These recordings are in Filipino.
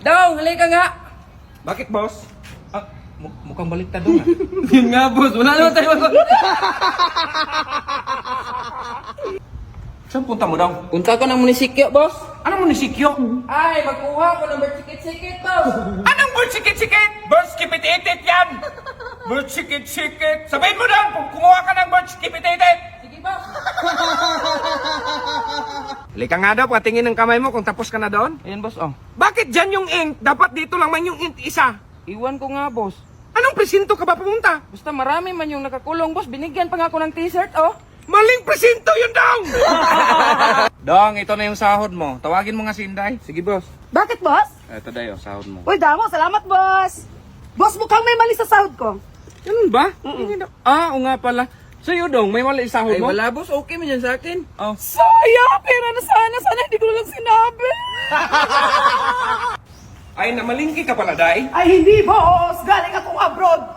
Dong, halika nga. Bakit, boss? Mukhang baliktad doon. Yun nga, boss. Wala naman tayo. Saan punta mo daw? Punta ko ng munisipyo, boss. Anong munisipyo? Ay, magkuha ko ng birth certificate, boss. Anong birth sikit-sikit? Birth skipit-itit yan! Birth sikit-sikit! Sabihin mo doon kung kumuha ka ng birth skipit-itit! Sige, boss. Halika nga daw, patingin ng kamay mo kung tapos ka na doon. Ayan, boss, oh. Bakit dyan yung ink? Dapat dito lang man yung ink isa. Iwan ko nga, boss. Anong presinto ka ba pumunta? Basta marami man yung nakakulong, boss. Binigyan pa nga ako ng t-shirt, oh. Maling presinto yun daw! Dong, ito na yung sahod mo. Tawagin mo nga si Inday. Sige, boss. Bakit, boss? Ito dayo, sahod mo. Uy, damo, salamat, boss. Boss, mukhang may mali sa sahod ko. Ganun ba? O nga pala. Sa'yo dong, may mali sahod Ay, mo? wala, boss. Okay man yan sa akin. Oh. Sayang, pera na sana hindi ko lang sinabi. Ay, namalingki ka pala, Day. Ay, hindi, boss. Galing akong abroad.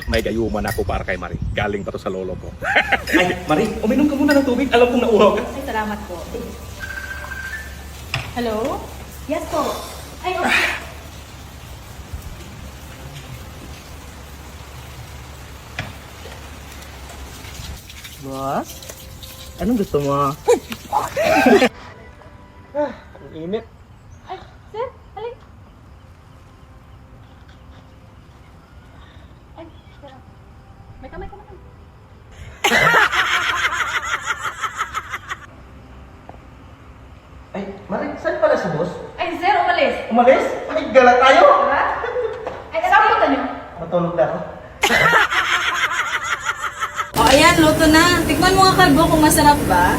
May gayuman ako para kay Marie. Galing pa to sa lolo ko. Ay, Marie, uminom ka muna ng tubig. Alam kong nauhaw ka. Ay, salamat po. Hello? Yes po. Ay, okay. Boss? Anong gusto mo? Ang init. Ay, sir, halin. Ay, sir. May kamay. Ay, Marie, saan pala si boss? Ay, sir, umalis. Umalis? Ay, gala tayo. Diba? Ay, saan punta niyo? Matulog na ako. O ayan, luto na. Tikman mo nga kalbo kung masarap ba.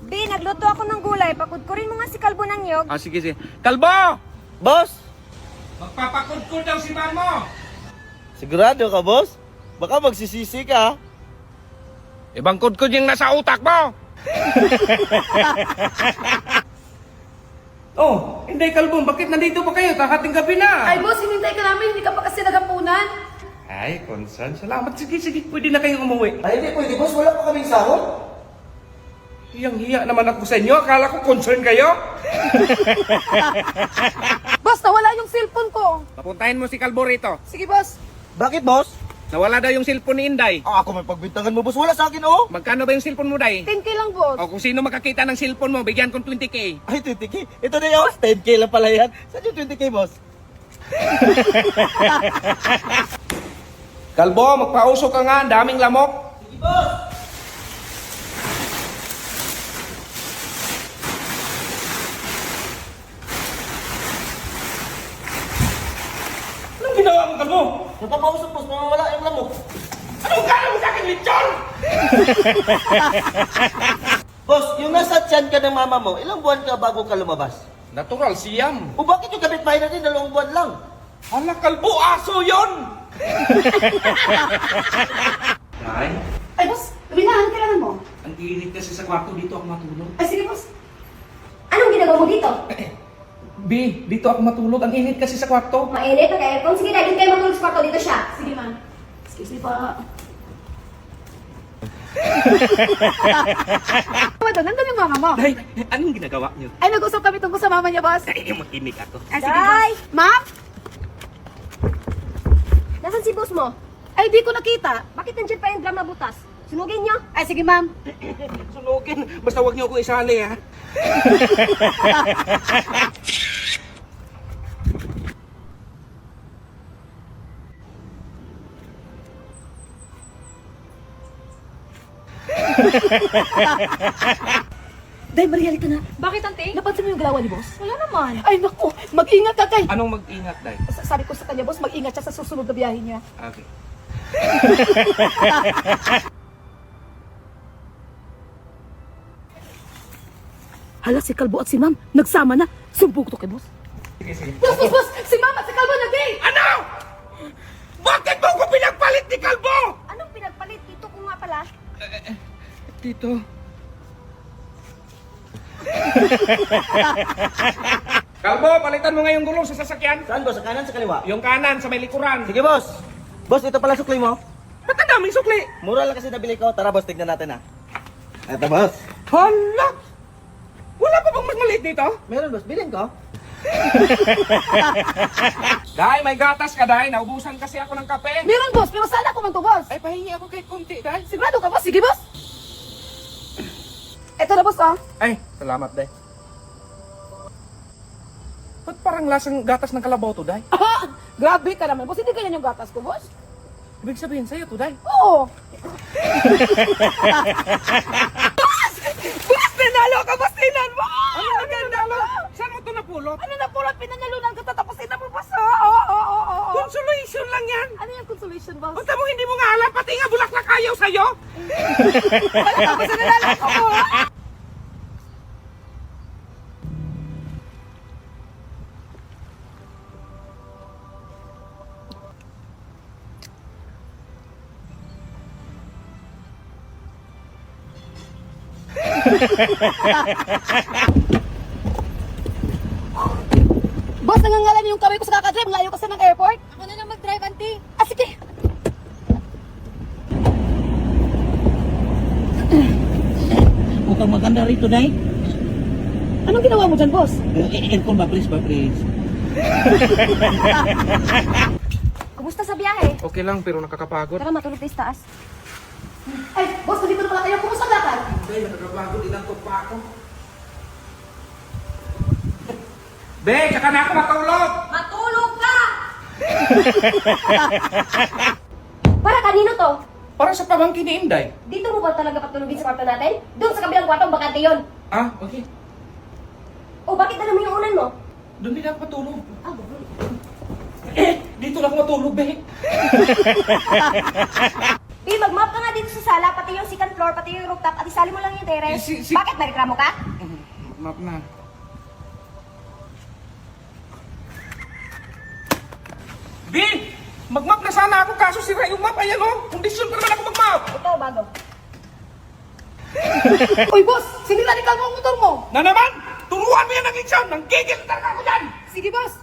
Bi, nagluto ako ng gulay. Pakudkurin mo nga si Kalbo ng nyog. Sige, sige. Kalbo! Boss! Magpapakudkod daw si Mamo. Sigurado ka, boss? Baka magsisisi ka. Ibang kudkod yung nasa utak mo. Oh, hindi Kalbong, bakit nandito pa kayo? Hating gabi na. Ay, boss, hinintay ka namin. Hindi ka pa kasi nagapunan. Ay, Konsan, salamat. Sige, sige, pwede na kayong umuwi. Ay, hindi pwede, boss. Wala pa kaming sahod. Hiyang-hiya naman ako sa inyo. Akala ko concern kayo. Boss, nawala yung cellphone ko. Papuntahin mo si Kalbo rito. Sige, boss. Bakit, boss? Nawala daw yung cellphone ni Inday. Ako may pagbintangan mo, boss. Wala sa akin, oh. Magkano ba yung cellphone mo, Day? 10K lang, boss. O kung sino makakita ng cellphone mo, bigyan kong 20k. Ay, 20K. Ito na yun. 10K lang pala yan. Saan yung 20K, boss? Kalbo, magpausok ka nga. Ang daming lamok. Sige, boss. Anong ginawa mo, Kalbo? Napapausap, boss. Mawawala yung lamok. Anong gano'n mo sa akin, lechon? Boss, yung nasa tiyan ka ng mama mo, ilang buwan ka bago ka lumabas? Natural, siyam. O bakit yung kapitbahay natin 2 buwan lang? Hala, Kalbo, aso yon. Ay, Ay, boss, luminahan kailangan mo. ang init kasi sa kwarto. Dito ako matulog. Ay, sige, boss. Anong ginagawa mo dito? B, dito ako matulog. Ang init kasi sa kwarto. Mainit, nag-aircon. Sige, dahil kayo matulog sa kwarto. Dito siya. Sige, ma'am. Excuse me pa. Madon, nandun yung mama mo. Day, anong ginagawa niyo? Ay, nag-usap kami tungkol sa mama niya, boss. Ay, makinig ako. Ay, sige, Day! boss. Ma'am? Nasaan si boss mo? Ay, di ko nakita. Bakit nandiyan pa yung drama butas? Sunugin niyo. Ay, sige, ma'am. Sunugin. Basta huwag niyo ako isali, ha? Day, Maria, halika na. Bakit, ante? Napansin mo yung galawan ni boss? Wala naman. Ay, naku. Mag-ingat ka, kay. Anong mag-ingat, Day? Sabi ko sa kanya, boss, mag-ingat siya sa susunod na biyahe niya. Okay. Hala, si Kalbo at si ma'am, nagsama na. Sumbong ko to kay boss. Sige, sige. Boss, boss, boss! Si ma'am at si Kalbo nag-date! Ano? Bakit mo ko pinagpalit ni Kalbo? Anong pinagpalit? Dito ko nga pala. Dito. Kalbo, palitan mo nga yung gulong sa sasakyan. Saan boss? Sa kanan, sa kaliwa? Yung kanan sa may likuran. Sige boss. Boss, ito pala sukli mo. Ba't ang daming sukli? Mura lang kasi nabili ko. Tara boss, tignan natin Ito boss. Hala! Wala pa bang mas maliit dito? Meron boss, bilhin ko. Day, may gatas ka, Day. Naubusan kasi ako ng kape. Meron, boss, pero sana ko man to, boss. Ay, pahingi ako kahit konti, Day. Sigurado ka, boss? Sige, boss. Ito na, boss, ah. Ay, salamat, Day. Ba't parang lasang gatas ng kalabaw to, Day? Ah, grabe ka naman, boss. Hindi ganyan yung gatas ko, boss. Ibig sabihin sa'yo to, Day. Oo. Boss, tinalo ka, boss. Tinan mo. Ano na ganda mo? Saan mo to napulot? Ano na pulot? Pinanalunan ka, tapos tinan mo, boss. Oo. Consolation lang yan. Ano yung consolation, boss? Punta mo hindi mo nga alam, pati nga bulaklak ayaw sa'yo. Wala ka, boss. Nanalo ko po. Boss, nangangalan yung kamay ko sa kakadrive. Layo kasi ng airport. Ako na lang mag-drive, auntie. Ah, sige. Mukhang maganda rito, Day. Anong ginawa mo dyan, boss? Aircon ba, please, ba, please? Kumusta sa biyahe? Okay lang, pero nakakapagod. Tara, matulog tayo sa taas. Ay, boss, nandito na pala kayo. Kumusta ang lakad? Day, nakakapagod. Inantok pa ako. Be, tsaka na ako matulog. Matulog ka! Para kanino to? Para sa pamangkin ni Inday. Dito mo ba talaga patulogin sa kwarto natin? Doon sa kabilang kwarto, bakante yun. Ah, okay. O bakit alam mo yung unan mo? Doon din ako matulog. Ah, baboy. Dito lang ako matulog, be. Mag-map ka nga dito sa sala, pati yung second floor, pati yung rooftop, at isali mo lang yung terrace. Bakit nagreklamo ka? Map na. Be! Mag-map na sana ako, kaso sira yung map. Ayan o, kondisyon pa naman ako mag-map. Ito, bago. Uy, boss, sinila ni Kalbo ang motor mo. Na naman, turuan mo yan ng leksyon. Nang gigil talaga ako dyan. Sige, boss.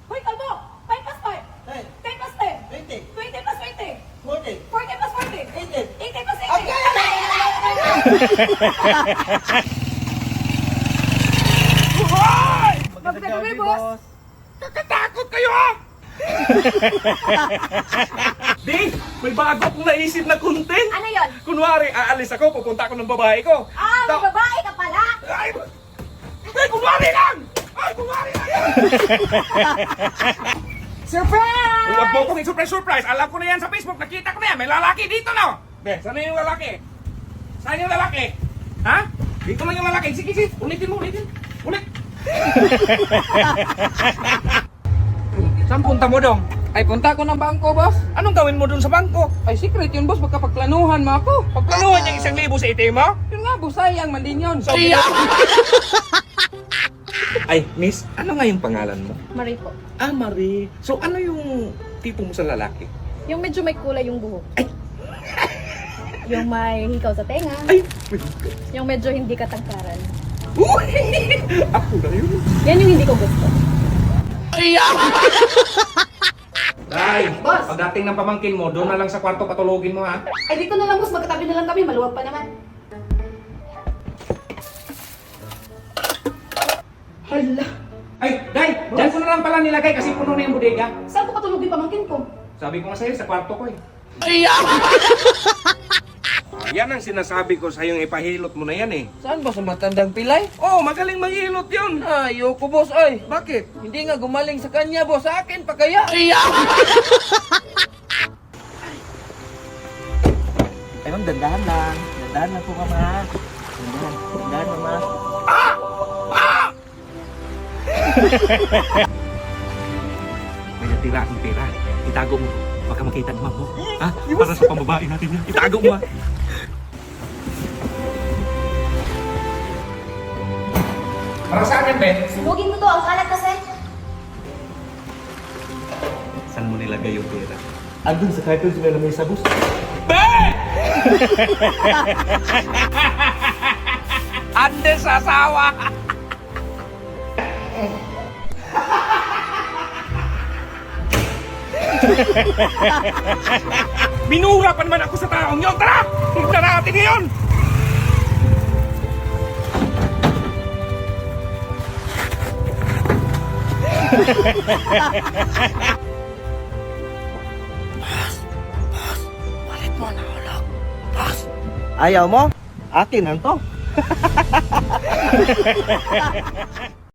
Hoy, Kalbo, 5 plus 5. Hey, 10 plus 10. 20, 20 plus 20. 40, 40 plus 40. 80. 80 plus 80. Okay! Hoy! Magandang gabi, boss. Kakatakot kayo ha! Di, may bago akong naisip na content. Ano yun? Kunwari, aalis ako, pupunta ako ng babae ko. Ah, may babae ka pala! Ay, kunwari lang! Ay, kunwari lang! Surprise! Huwag mo kong surprise. Alam ko na yan sa Facebook. Nakita ko na yan. May lalaki dito, no? Be, saan yung lalaki? Saan yung lalaki? Ha? Dito lang yung lalaki. Sige. Ulitin mo. Ulit. Saan punta mo, Dong? Ay, punta ko ng bangko, boss. Anong gawin mo dun sa bangko? Ay, secret yun, boss. Magkapagplanuhan mo ako. Pagplanuhan yung 1,000 sa ATM mo? Yun nga, boss. Sayang man din yun. So, ay, miss, ano nga yung pangalan mo? Marie po. Ah, Marie. So, ano yung tipo mo sa lalaki? Yung medyo may kulay yung buhok. Ay! Yung may hikaw sa tenga. Ay! Yung medyo hindi katangkaran. Uy! Ako na yun. Yan yung hindi ko gusto. Day, Boss. pagdating ng pamangkin mo, doon na lang sa kwarto patulogin mo, ha? Ay, dito na lang, boss. Magkatabi na lang kami. Maluwag pa naman. Hala. Ay, Day! Diyan ko na lang pala nilagay kasi puno na yung bodega. Saan ko patulogin pamangkin ko? Sabi ko nga sa'yo, sa kwarto ko eh. Yan ang sinasabi ko sa'yo, ipahilot mo na yan eh. Saan, boss? Sa matandang pilay? Oh, magaling manghilot yun. Ayoko, boss. Ay, Bakit? hindi nga gumaling sa kanya, boss. Sa akin pa kaya? Ay, ma'am, dandahan lang. Dandahan lang po ka, ma. Dandahan lang, ma. May natira akong pera. Itago mo. Baka makita ni ma'am mo. Ha? Para sa pambabae natin yan. Itago mo, ha? Para sa akin, Ben. Sunugin mo to, ang kalat kasi. Saan mo nilagay yung pera? Andun sa cartoon sila na may sabos. Andes sa asawa! Minura pa naman ako sa taong yun. Tara! Tignan natin yun! Ayaw mo? Akin ang to.